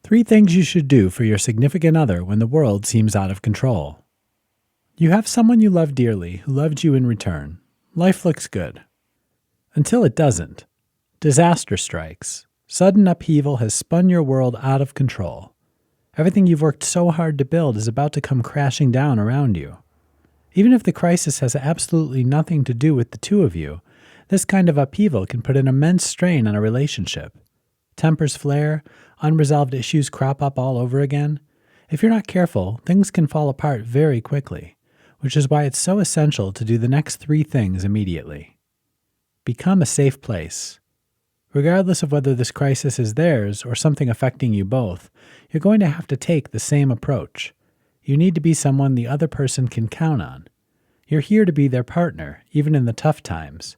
3 things you should do for your significant other when the world seems out of control. You have someone you love dearly who loved you in return. Life looks good. Until it doesn't. Disaster strikes. Sudden upheaval has spun your world out of control. Everything you've worked so hard to build is about to come crashing down around you. Even if the crisis has absolutely nothing to do with the two of you, this kind of upheaval can put an immense strain on a relationship. Tempers flare, unresolved issues crop up all over again. If you're not careful, things can fall apart very quickly, which is why it's so essential to do the next 3 things immediately. Become a safe place. Regardless of whether this crisis is theirs or something affecting you both, you're going to have to take the same approach. You need to be someone the other person can count on. You're here to be their partner, even in the tough times.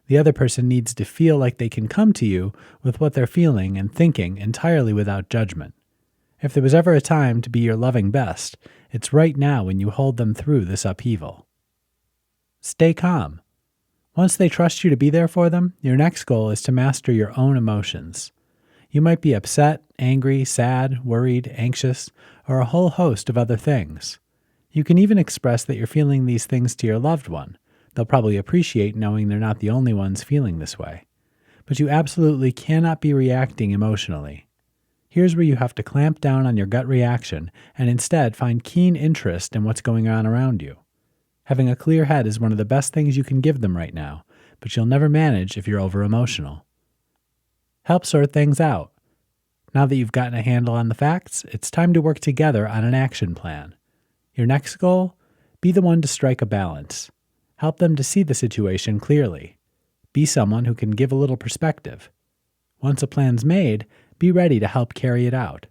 The other person needs to feel like they can come to you with what they're feeling and thinking entirely without judgment. If there was ever a time to be your loving best, it's right now when you hold them through this upheaval. Stay calm. Once they trust you to be there for them, your next goal is to master your own emotions. You might be upset, angry, sad, worried, anxious, or a whole host of other things. You can even express that you're feeling these things to your loved one. They'll probably appreciate knowing they're not the only ones feeling this way. But you absolutely cannot be reacting emotionally. Here's where you have to clamp down on your gut reaction and instead find keen interest in what's going on around you. Having a clear head is one of the best things you can give them right now, but you'll never manage if you're over-emotional. Help sort things out. Now that you've gotten a handle on the facts, it's time to work together on an action plan. Your next goal? Be the one to strike a balance. Help them to see the situation clearly. Be someone who can give a little perspective. Once a plan's made, be ready to help carry it out.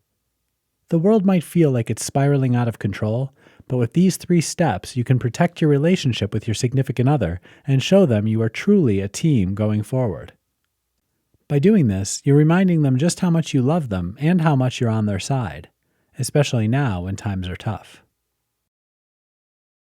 The world might feel like it's spiraling out of control, but with these 3 steps, you can protect your relationship with your significant other and show them you are truly a team going forward. By doing this, you're reminding them just how much you love them and how much you're on their side, especially now when times are tough.